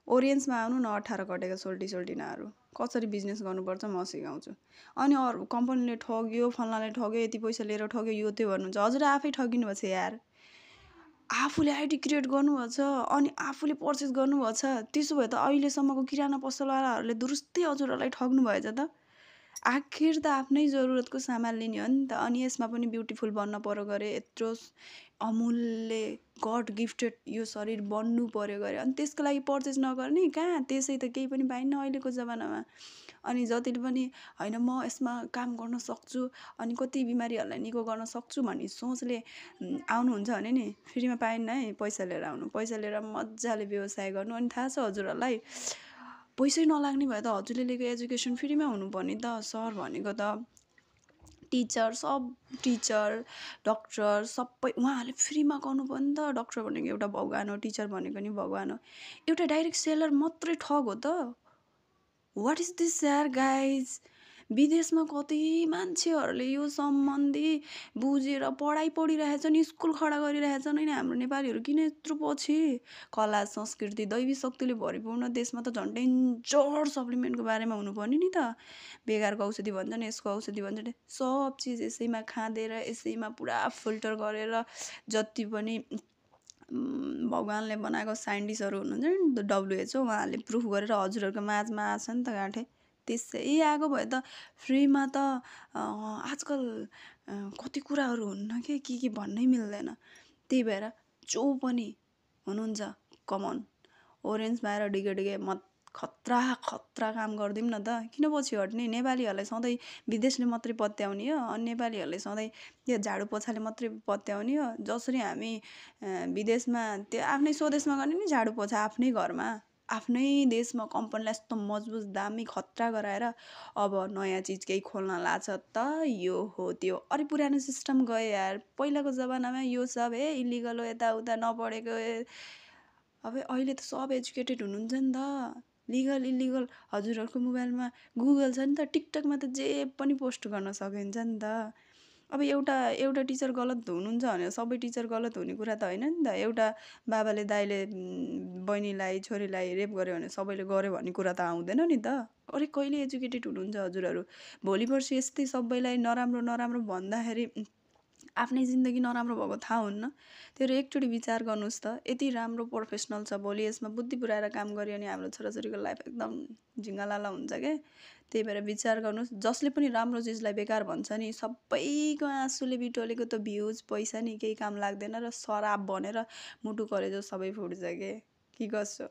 ओरियन्समा आउनु न 18 कटेको सोल्टिनाहरू कसरी बिजनेस गर्नुपर्छ म सिकाउँछु। अनि अरू कम्पनीले ठग्यो, फल्नाले ठग्यो, यति पैसा लिएर ठग्यो, यो त्यो भन्नुहुन्छ। हजुर आफै ठगिनु भएको छ यार। आफूले आइडी क्रिएट गर्नुभएको छ अनि आफूले पर्चेस गर्नुभएको छ। त्यसो भए त अहिलेसम्मको किराना पसलवालाहरूले दुरुस्तै हजुरहरूलाई ठग्नु भएछ त। आखिर त आफ्नै जरुरतको सामान लिने हो नि त। अनि यसमा पनि ब्युटिफुल बन्न पर्यो गरे, यत्रो अमूल्य गड गिफ्टेड यो शरीर बन्नु पर्यो गरे, अनि त्यसको लागि पर्चेस नगर्ने कहाँ? त्यसै त केही पनि पाइन्न अहिलेको जमानामा। अनि जतिले पनि होइन म यसमा काम गर्न सक्छु अनि कति बिमारीहरूलाई निको गर्न सक्छु भन्ने सोचले आउनुहुन्छ भने नि फ्रीमा पाइन्न है। पैसा लिएर आउनु, पैसा लिएर मजाले व्यवसाय गर्नु। अनि थाहा छ हजुरहरूलाई, पैसै नलाग्ने भए त हजुरले लिएको एजुकेसन फ्रीमा हुनुपर्ने त। सर भनेको त टिचर, सब टिचर, डक्टर सबै उहाँहरूले फ्रीमा गर्नुपर्यो नि त। डक्टर भनेको एउटा भगवान हो, टिचर भनेको नि भगवान हो। एउटा डाइरेक्ट सेलर मात्रै ठग हो त। वाट इज दिस यार गाइज? विदेशमा कति मान्छेहरूले यो सम्बन्धी बुझेर पढिरहेछन्, स्कुल खडा गरिरहेछन् होइन। हाम्रो नेपालीहरू किन यत्रो पछि? कला संस्कृति दैवी शक्तिले भरिपूर्ण देशमा त झन् डेन्जर सप्लिमेन्टको बारेमा हुनुपर्ने नि त। बेकारको औषधि भन्छन्, यसको औषधि भन्छन्, सब चिज यसैमा खाँदेर यसैमा पुरा फिल्टर गरेर जति पनि भगवानले बनाएको साइन्टिस्टहरू हुनुहुन्छ नि WHO, उहाँहरूले प्रुफ गरेर हजुरहरूको माझमा आछ नि त गाँठे। त्यसै आएको भए त फ्रीमा त आजकल कति कुराहरू हुन्न के भन्नै मिल्दैन। त्यही भएर जो पनि हुनुहुन्छ कमन ओरेन्जमा आएर डिगे मत खतरा काम गरिदिउँ न त। किन पछि हट्ने? नेपालीहरूलाई सधैँ विदेशले मात्रै पत्याउने हो अनि नेपालीहरूले सधैँ त्यो झाडु पोछाले मात्रै पत्याउने हो। जसरी हामी विदेशमा त्यो आफ्नै स्वदेशमा गर्ने नि झाडु पोछा आफ्नै घरमा, आफ्नै देशमा कम्पनीलाई यस्तो मजबुत दामी खतरा गराएर अब नयाँ चिज केही खोल्न लाग्छ त यो हो त्यो। अरे पुरानो सिस्टम गयो यार। पहिलाको जमानामा यो सब इलिगल हो, यताउता नपढेको। अब अहिले त सब एजुकेटेड हुनुहुन्छ नि त। लिगल इलिगल हजुरहरूको मोबाइलमा गुगल छ नि त। टिकटकमा त जे पनि पोस्ट गर्न सकिन्छ नि त। अब एउटा टिचर गलत हुनुहुन्छ भने सबै टिचर गलत हुने कुरा त होइन नि त। एउटा बाबाले दाइले बहिनीलाई छोरीलाई रेप गर्यो भने सबैले गर्यो भन्ने कुरा त आउँदैन नि त। अरे कहिले एजुकेटेड हुनुहुन्छ हजुरहरू? भोलि पर्सि यस्तै सबैलाई नराम्रो भन्दाखेरि आफ्नै जिन्दगी नराम्रो भएको थाहा हुन्न। त्यो एकचोटि विचार गर्नुहोस् त। यति राम्रो प्रोफेसनल छ, भोलि यसमा बुद्धि पुऱ्याएर काम गर्यो भने हाम्रो छोराछोरीको लाइफ एकदम झिङ्गालाला हुन्छ क्या। त्यही भएर विचार गर्नुहोस्। जसले पनि राम्रो चिजलाई बेकार भन्छ नि सबैको आँसुले बिटोलेको त भ्युज पैसा नि केही काम लाग्दैन र सराप बनेर मुटु कलेजो सबै फुट्छ के गर्छौ?